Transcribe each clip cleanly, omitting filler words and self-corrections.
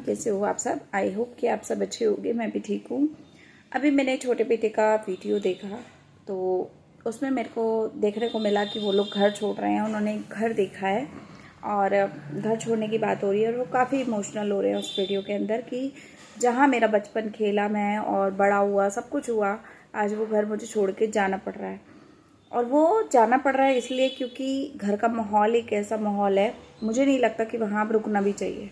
कैसे हो आप सब। आई होप कि आप सब अच्छे होंगे। मैं भी ठीक हूँ। अभी मैंने छोटे बेटे का वीडियो देखा तो उसमें मेरे को देखने को मिला कि वो लोग घर छोड़ रहे हैं। उन्होंने घर देखा है और घर छोड़ने की बात हो रही है और वो काफ़ी इमोशनल हो रहे हैं उस वीडियो के अंदर कि जहाँ मेरा बचपन खेला मैं और बड़ा हुआ सब कुछ हुआ, आज वो घर मुझे छोड़ के जाना पड़ रहा है। और वो जाना पड़ रहा है इसलिए क्योंकि घर का माहौल एक ऐसा माहौल है, मुझे नहीं लगता कि वहाँ पर रुकना भी चाहिए।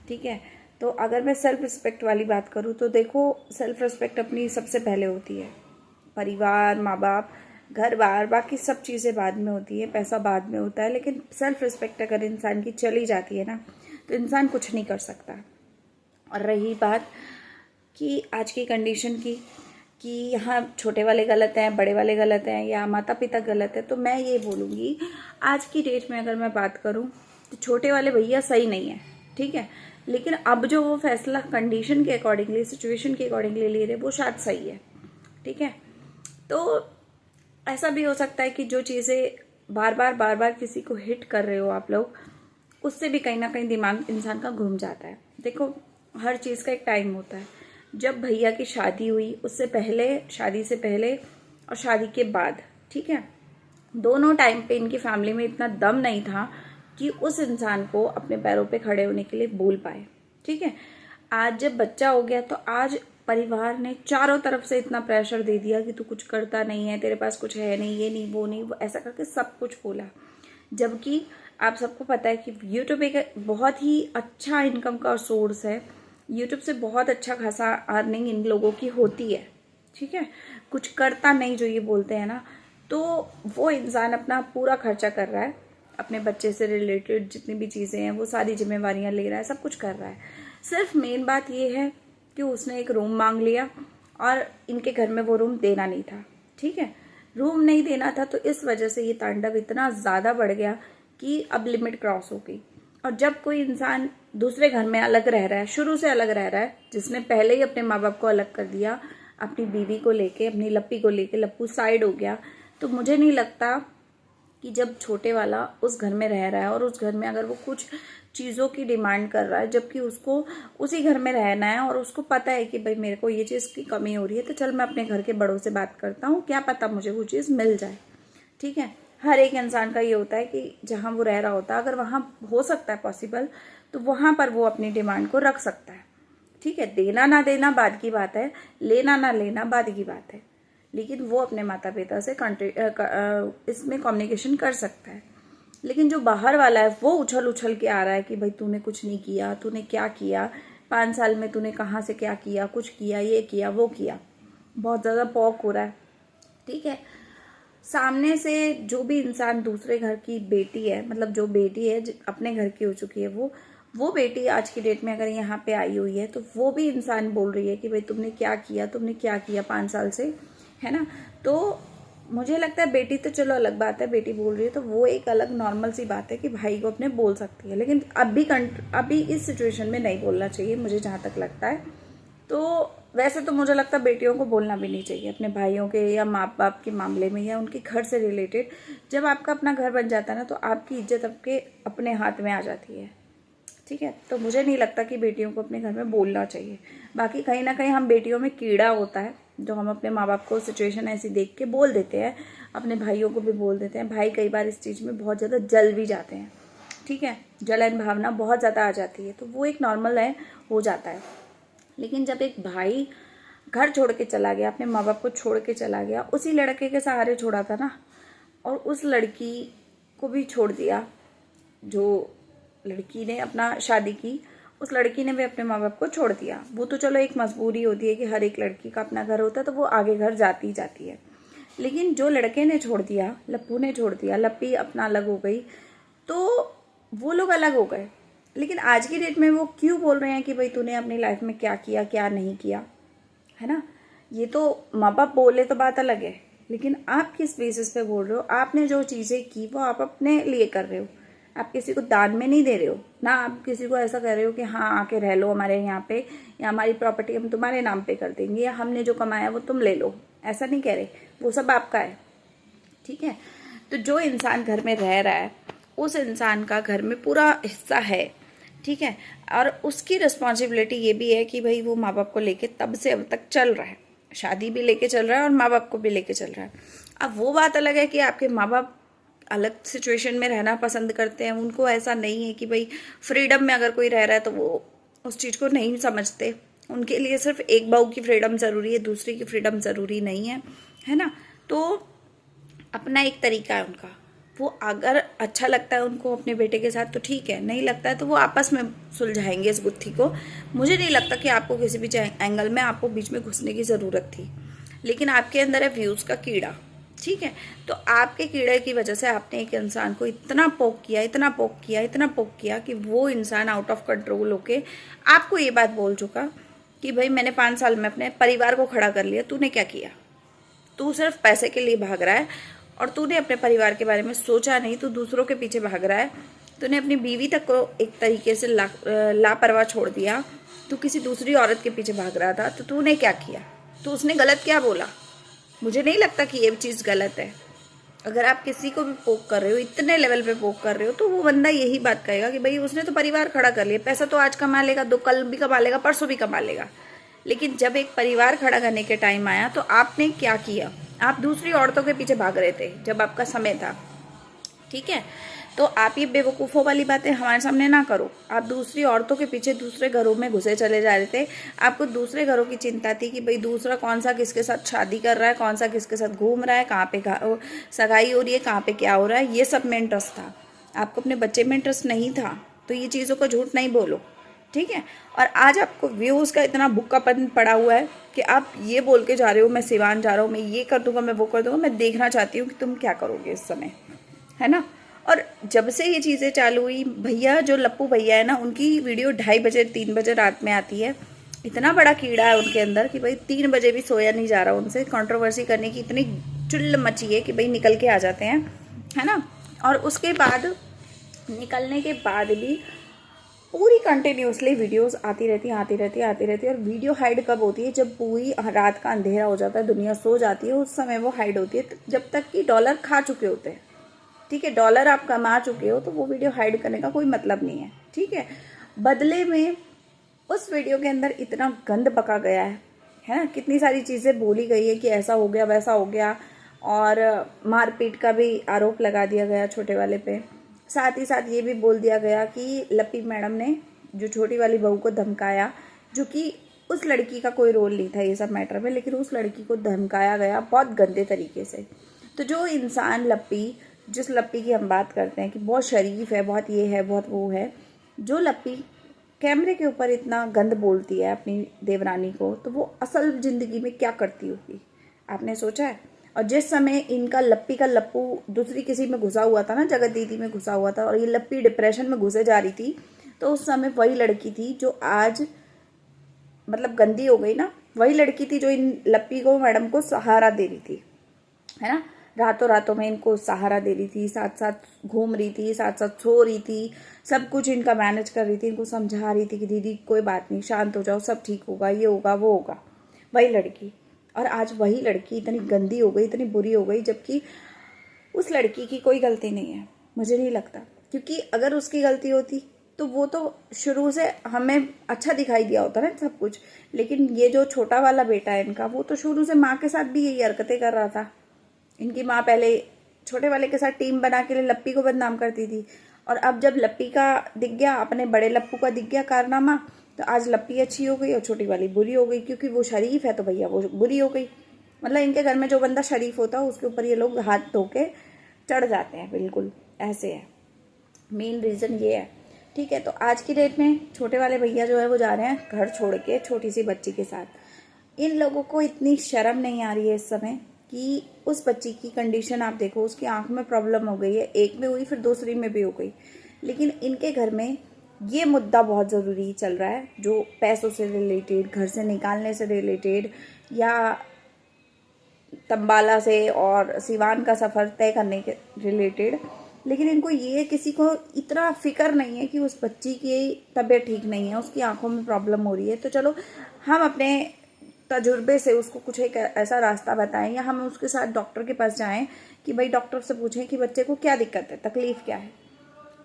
ठीक है, तो अगर मैं सेल्फ रिस्पेक्ट वाली बात करूँ तो देखो, सेल्फ रिस्पेक्ट अपनी सबसे पहले होती है। परिवार, माँ बाप, घर बार, बाकी सब चीज़ें बाद में होती है, पैसा बाद में होता है। लेकिन सेल्फ रिस्पेक्ट अगर इंसान की चली जाती है ना, तो इंसान कुछ नहीं कर सकता। और रही बात कि आज की कंडीशन की कि यहाँ छोटे वाले गलत हैं, बड़े वाले गलत हैं या माता पिता गलत है, तो मैं ये बोलूँगी आज की डेट में अगर मैं बात करूँ तो छोटे वाले भैया सही नहीं है। ठीक है, लेकिन अब जो वो फैसला कंडीशन के अकॉर्डिंगली, सिचुएशन के अकॉर्डिंगली ले रहे वो शायद सही है। ठीक है, तो ऐसा भी हो सकता है कि जो चीज़ें बार बार किसी को हिट कर रहे हो आप लोग, उससे भी कहीं ना कहीं दिमाग इंसान का घूम जाता है। देखो, हर चीज़ का एक टाइम होता है। जब भैया की शादी हुई, उससे पहले, शादी से पहले और शादी के बाद, ठीक है, दोनों टाइम पे इनकी फैमिली में इतना दम नहीं था कि उस इंसान को अपने पैरों पे खड़े होने के लिए बोल पाए। ठीक है, आज जब बच्चा हो गया तो आज परिवार ने चारों तरफ से इतना प्रेशर दे दिया कि तू कुछ करता नहीं है, तेरे पास कुछ है नहीं, ये नहीं, वो नहीं, वो ऐसा करके सब कुछ बोला। जबकि आप सबको पता है कि यूट्यूब एक बहुत ही अच्छा इनकम का सोर्स है। यूट्यूब से बहुत अच्छा खासा अर्निंग इन लोगों की होती है। ठीक है, कुछ करता नहीं जो ये बोलते हैं ना, तो वो इंसान अपना पूरा खर्चा कर रहा है, अपने बच्चे से रिलेटेड जितनी भी चीज़ें हैं वो सारी जिम्मेवारियां ले रहा है, सब कुछ कर रहा है। सिर्फ मेन बात ये है कि उसने एक रूम मांग लिया और इनके घर में वो रूम देना नहीं था। ठीक है, रूम नहीं देना था तो इस वजह से ये तांडव इतना ज़्यादा बढ़ गया कि अब लिमिट क्रॉस हो गई। और जब कोई इंसान दूसरे घर में अलग रह रहा है, शुरू से अलग रह रहा है, जिसने पहले ही अपने माँ बाप को अलग कर दिया, अपनी बीवी को लेके, अपनी लप्पी को लेके लप्पू साइड हो गया, तो मुझे नहीं लगता कि जब छोटे वाला उस घर में रह रहा है और उस घर में अगर वो कुछ चीज़ों की डिमांड कर रहा है, जबकि उसको उसी घर में रहना है और उसको पता है कि भाई मेरे को ये चीज़ की कमी हो रही है, तो चल मैं अपने घर के बड़ों से बात करता हूँ, क्या पता मुझे वो चीज़ मिल जाए। ठीक है, हर एक इंसान का ये होता है कि जहाँ वो रह रहा होता है, अगर वहाँ हो सकता है पॉसिबल, तो वहाँ पर वो अपनी डिमांड को रख सकता है। ठीक है, देना ना देना बाद की बात है, लेना ना लेना बाद की बात है, लेकिन वो अपने माता पिता से इसमें कम्युनिकेशन कर सकता है। लेकिन जो बाहर वाला है वो उछल उछल के आ रहा है कि भाई तूने कुछ नहीं किया, तूने क्या किया, 5 साल में तूने कहाँ से क्या किया, कुछ किया, ये किया, वो किया, बहुत ज़्यादा पॉक हो रहा है। ठीक है, सामने से जो भी इंसान दूसरे घर की बेटी है, मतलब जो बेटी है अपने घर की हो चुकी है, वो बेटी आज की डेट में अगर यहाँ पे आई हुई है तो वो भी इंसान बोल रही है कि भाई तुमने क्या किया, तुमने क्या किया 5 साल से, है ना। तो मुझे लगता है बेटी तो चलो अलग बात है, बेटी बोल रही है तो वो एक अलग नॉर्मल सी बात है कि भाई को अपने बोल सकती है, लेकिन अभी इस सिचुएशन में नहीं बोलना चाहिए मुझे जहाँ तक लगता है। तो वैसे तो मुझे लगता है बेटियों को बोलना भी नहीं चाहिए अपने भाइयों के या माँ बाप के मामले में या उनके घर से रिलेटेड। जब आपका अपना घर बन जाता है ना, तो आपकी इज्जत आपके अपने हाथ में आ जाती है। ठीक है, तो मुझे नहीं लगता कि बेटियों को अपने घर में बोलना चाहिए। बाकी कहीं ना कहीं हम बेटियों में कीड़ा होता है जो हम अपने माँ बाप को सिचुएशन ऐसी देख के बोल देते हैं, अपने भाइयों को भी बोल देते हैं। भाई कई बार इस चीज़ में बहुत ज़्यादा जल भी जाते हैं। ठीक है, जलन भावना बहुत ज़्यादा आ जाती है, तो वो एक नॉर्मल है, हो जाता है। लेकिन जब एक भाई घर छोड़ के चला गया, अपने माँ बाप को छोड़ के चला गया, उसी लड़के के सहारे छोड़ा था ना, और उस लड़की को भी छोड़ दिया, जो लड़की ने अपना शादी की, उस लड़की ने भी अपने माँ बाप को छोड़ दिया। वो तो चलो एक मजबूरी होती है कि हर एक लड़की का अपना घर होता है, तो वो आगे घर जाती ही जाती है। लेकिन जो लड़के ने छोड़ दिया, लप्पू ने छोड़ दिया, लप्पी अपना अलग हो गई, तो वो लोग अलग हो गए। लेकिन आज की डेट में वो क्यों बोल रहे हैं कि भाई तूने अपनी लाइफ में क्या किया, क्या नहीं किया, है ना। ये तो माँ बाप बोले तो बात अलग है, लेकिन आप किस बेसिस पे बोल रहे हो। आपने जो चीज़ें की वो आप अपने लिए कर रहे हो, आप किसी को दान में नहीं दे रहे हो ना। आप किसी को ऐसा कर रहे हो कि हाँ आके रह लो हमारे यहाँ पे, या हमारी प्रॉपर्टी हम तुम्हारे नाम पे कर देंगे, या हमने जो कमाया वो तुम ले लो, ऐसा नहीं कह रहे, वो सब आपका है। ठीक है, तो जो इंसान घर में रह रहा है उस इंसान का घर में पूरा हिस्सा है। ठीक है। और उसकी रिस्पॉन्सिबिलिटी ये भी है कि भाई वो माँ बाप को लेके तब से अब तक चल रहा है, शादी भी लेके चल रहा है और माँ बाप को भी लेके चल रहा है। अब वो बात अलग है कि आपके माँ बाप अलग सिचुएशन में रहना पसंद करते हैं, उनको ऐसा नहीं है कि भाई फ्रीडम में अगर कोई रह रहा है तो वो उस चीज़ को नहीं समझते। उनके लिए सिर्फ एक बहू की फ्रीडम ज़रूरी है, दूसरी की फ्रीडम ज़रूरी नहीं है ना। तो अपना एक तरीका है उनका, वो अगर अच्छा लगता है उनको अपने बेटे के साथ तो ठीक है, नहीं लगता है तो वो आपस में सुलझाएंगे इस गुत्थी को। मुझे नहीं लगता कि आपको किसी भी एंगल में आपको बीच में घुसने की ज़रूरत थी, लेकिन आपके अंदर है व्यूज़ का कीड़ा, ठीक है। तो आपके कीड़े की वजह से आपने एक इंसान को इतना पोक किया, इतना पोक किया, इतना पोक किया कि वो इंसान आउट ऑफ कंट्रोल होके आपको ये बात बोल चुका कि भाई मैंने 5 साल में अपने परिवार को खड़ा कर लिया, तूने क्या किया? तू सिर्फ पैसे के लिए भाग रहा है और तूने अपने परिवार के बारे में सोचा नहीं, तू दूसरों के पीछे भाग रहा है। तूने अपनी बीवी तक को एक तरीके से लापरवाह छोड़ दिया, तू किसी दूसरी औरत के पीछे भाग रहा था। तो तूने क्या किया? तो उसने गलत क्या बोला? मुझे नहीं लगता कि ये चीज़ गलत है। अगर आप किसी को भी पोक कर रहे हो, इतने लेवल पे पोक कर रहे हो, तो वो बंदा यही बात कहेगा कि भाई उसने तो परिवार खड़ा कर लिया, पैसा तो आज कमा लेगा, दो कल भी कमा लेगा, परसों भी कमा लेगा। लेकिन जब एक परिवार खड़ा करने के टाइम आया तो आपने क्या किया? आप दूसरी औरतों के पीछे भाग रहे थे जब आपका समय था, ठीक है। तो आप ये बेवकूफ़ों वाली बातें हमारे सामने ना करो। आप दूसरी औरतों के पीछे दूसरे घरों में घुसे चले जा रहे थे। आपको दूसरे घरों की चिंता थी कि भाई दूसरा कौन सा किसके साथ शादी कर रहा है, कौन सा किसके साथ घूम रहा है, कहाँ पे सगाई हो रही है, कहाँ पे क्या हो रहा है, ये सब में इंटरेस्ट था। आपको अपने बच्चे में इंटरेस्ट नहीं था। तो ये चीज़ों को झूठ नहीं बोलो, ठीक है। और आज आपको व्यूज़ का इतना भुक्कापन पड़ा हुआ है कि आप ये बोल के जा रहे हो मैं सिवान जा रहा हूँ, मैं ये कर दूंगा, मैं वो कर दूंगा। मैं देखना चाहती हूँ कि तुम क्या करोगे इस समय, है ना। और जब से ये चीज़ें चालू हुई, भैया जो लप्पू भैया है ना, उनकी वीडियो 2:30 बजे 3 बजे रात में आती है। इतना बड़ा कीड़ा है उनके अंदर कि भाई 3 बजे भी सोया नहीं जा रहा उनसे। कंट्रोवर्सी करने की इतनी चुल्ल मची है कि भाई निकल के आ जाते हैं, है ना। और उसके बाद निकलने के बाद भी पूरी कंटिन्यूसली वीडियोस आती रहती है। और वीडियो हाइड कब होती है? जब पूरी रात का अंधेरा हो जाता है, दुनिया सो जाती है, उस समय वो हाइड होती है। जब तक कि डॉलर खा चुके होते हैं, ठीक है, डॉलर आप कमा चुके हो, तो वो वीडियो हाइड करने का कोई मतलब नहीं है, ठीक है। बदले में उस वीडियो के अंदर इतना गंद बका गया है ना, कितनी सारी चीज़ें बोली गई है कि ऐसा हो गया, वैसा हो गया, और मारपीट का भी आरोप लगा दिया गया छोटे वाले पे। साथ ही साथ ये भी बोल दिया गया कि लप्पी मैडम ने जो छोटी वाली बहू को धमकाया, जो कि उस लड़की का कोई रोल नहीं था ये सब मैटर में, लेकिन उस लड़की को धमकाया गया बहुत गंदे तरीके से। तो जो इंसान जिस लप्पी की हम बात करते हैं कि बहुत शरीफ है, बहुत ये है, बहुत वो है, जो लप्पी कैमरे के ऊपर इतना गंद बोलती है अपनी देवरानी को, तो वो असल ज़िंदगी में क्या करती होगी, आपने सोचा है? और जिस समय इनका लप्पी का लप्पू दूसरी किसी में घुसा हुआ था ना, जगत दीदी में घुसा हुआ था, और ये लप्पी डिप्रेशन में घुसे जा रही थी, तो उस समय वही लड़की थी जो आज मतलब गंदी हो गई ना, वही लड़की थी जो इन लप्पी को मैडम को सहारा दे रही थी, है ना। रातों रातों में इनको सहारा दे रही थी, साथ साथ घूम रही थी, साथ साथ सो रही थी, सब कुछ इनका मैनेज कर रही थी, इनको समझा रही थी कि दीदी कोई बात नहीं, शांत हो जाओ, सब ठीक होगा, ये होगा, वो होगा, वही लड़की। और आज वही लड़की इतनी गंदी हो गई, इतनी बुरी हो गई, जबकि उस लड़की की कोई गलती नहीं है, मुझे नहीं लगता। क्योंकि अगर उसकी गलती होती तो वो तो शुरू से हमें अच्छा दिखाई दिया होता ना सब कुछ। लेकिन ये जो छोटा वाला बेटा है इनका, वो तो शुरू से माँ के साथ भी यही हरकतें कर रहा था। इनकी माँ पहले छोटे वाले के साथ टीम बना के लप्पी को बदनाम करती थी, और अब जब लप्पी का दिख गया, अपने बड़े लप्पू का दिख गया कारनामा, तो आज लप्पी अच्छी हो गई और छोटी वाली बुरी हो गई। क्योंकि वो शरीफ है तो भैया वो बुरी हो गई। मतलब इनके घर में जो बंदा शरीफ होता है उसके ऊपर ये लोग हाथ धो के चढ़ जाते हैं, बिल्कुल ऐसे है। मेन रीज़न ये है, ठीक है। तो आज की डेट में छोटे वाले भैया जो है वो जा रहे हैं घर छोड़ के छोटी सी बच्ची के साथ। इन लोगों को इतनी शर्म नहीं आ रही है इस समय कि उस बच्ची की कंडीशन आप देखो, उसकी आंख में प्रॉब्लम हो गई है, एक में हुई फिर दूसरी में भी हो गई। लेकिन इनके घर में ये मुद्दा बहुत ज़रूरी चल रहा है, जो पैसों से रिलेटेड, घर से निकालने से रिलेटेड, या तंबाला से और सिवान का सफ़र तय करने के रिलेटेड। लेकिन इनको ये किसी को इतना फिक्र नहीं है कि उस बच्ची की तबीयत ठीक नहीं है, उसकी आंखों में प्रॉब्लम हो रही है, तो चलो हम अपने तजुर्बे से उसको कुछ एक ऐसा रास्ता बताएं, या हम उसके साथ डॉक्टर के पास जाएं कि भाई डॉक्टर से पूछें कि बच्चे को क्या दिक्कत है, तकलीफ़ क्या है।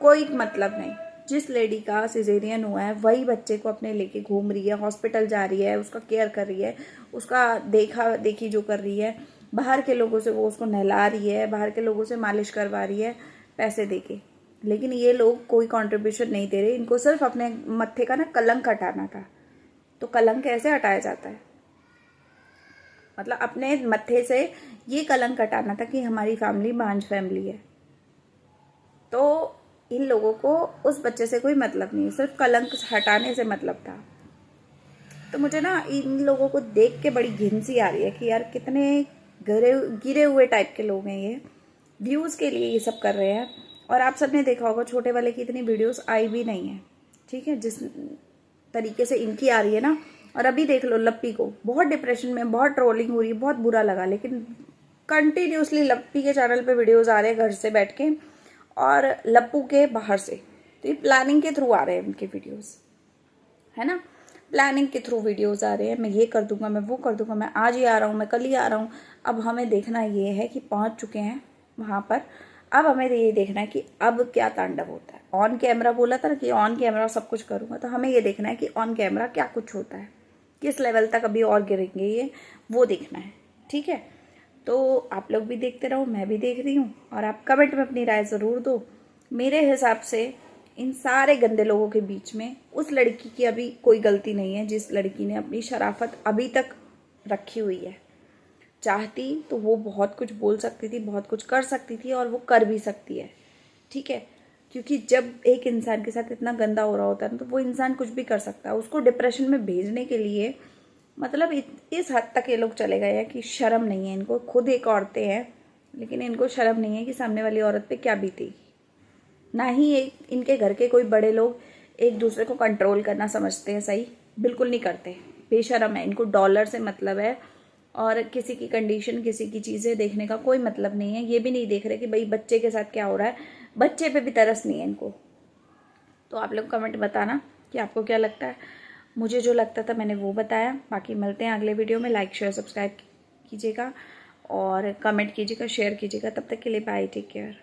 कोई मतलब नहीं, जिस लेडी का सिजेरियन हुआ है वही बच्चे को अपने लेके घूम रही है, हॉस्पिटल जा रही है, उसका केयर कर रही है, उसका देखा देखी जो कर रही है, बाहर के लोगों से वो उसको नहला रही है, बाहर के लोगों से मालिश करवा रही है पैसे देके। लेकिन ये लोग कोई कंट्रीब्यूशन नहीं दे रहे, इनको सिर्फ अपने मत्थे का ना कलंक हटाना था। तो कलंक कैसे हटाया जाता है? मतलब अपने मत्थे से ये कलंक हटाना था कि हमारी फैमिली बांझ फैमिली है। तो इन लोगों को उस बच्चे से कोई मतलब नहीं है, सिर्फ कलंक हटाने से मतलब था। तो मुझे ना इन लोगों को देख के बड़ी घिन सी आ रही है कि यार कितने गिरे हुए टाइप के लोग हैं ये, व्यूज़ के लिए ये सब कर रहे हैं। और आप सबने देखा होगा छोटे वाले की इतनी वीडियोस आई भी नहीं है, ठीक है, जिस तरीके से इनकी आ रही है ना। और अभी देख लो लप्पी को, बहुत डिप्रेशन में, बहुत ट्रोलिंग हो रही है, बहुत बुरा लगा, लेकिन कंटिन्यूसली लप्पी के चैनल पे वीडियोस आ रहे हैं घर से बैठ के और लप्पू के बाहर से। तो ये प्लानिंग के थ्रू आ रहे हैं उनके वीडियोस, है ना, प्लानिंग के थ्रू वीडियोस आ रहे हैं। मैं ये कर दूंगा, मैं वो कर दूंगा, मैं आज ही आ रहा हूँ, मैं कल ही आ रहा हूँ। अब हमें देखना ये है कि पहुँच चुके हैं वहाँ पर। अब हमें ये देखना है कि अब क्या तांडव होता है। ऑन कैमरा बोला था ना कि ऑन कैमरा सब कुछ करूँगा, तो हमें ये देखना है कि ऑन कैमरा क्या कुछ होता है, किस लेवल तक अभी और गिरेंगे ये, वो देखना है, ठीक है। तो आप लोग भी देखते रहो, मैं भी देख रही हूँ, और आप कमेंट में अपनी राय ज़रूर दो। मेरे हिसाब से इन सारे गंदे लोगों के बीच में उस लड़की की अभी कोई गलती नहीं है, जिस लड़की ने अपनी शराफत अभी तक रखी हुई है। चाहती तो वो बहुत कुछ बोल सकती थी, बहुत कुछ कर सकती थी, और वो कर भी सकती है, ठीक है। क्योंकि जब एक इंसान के साथ इतना गंदा हो रहा होता है तो वो इंसान कुछ भी कर सकता है। उसको डिप्रेशन में भेजने के लिए मतलब इस हद तक ये लोग चले गए हैं कि शर्म नहीं है इनको। खुद एक औरतें हैं, लेकिन इनको शर्म नहीं है कि सामने वाली औरत पे क्या बीतेगी। ना ही एक इनके घर के कोई बड़े लोग एक दूसरे को कंट्रोल करना समझते हैं सही, बिल्कुल नहीं करते, बेशरम है। इनको डॉलर से मतलब है, और किसी की कंडीशन, किसी की चीज़ें देखने का कोई मतलब नहीं है। ये भी नहीं देख रहे कि भाई बच्चे के साथ क्या हो रहा है, बच्चे पे भी तरस नहीं है इनको। तो आप लोग कमेंट बताना कि आपको क्या लगता है। मुझे जो लगता था मैंने वो बताया। बाकी मिलते हैं अगले वीडियो में। लाइक शेयर सब्सक्राइब कीजिएगा और कमेंट कीजिएगा, शेयर कीजिएगा। तब तक के लिए बाय, टेक केयर।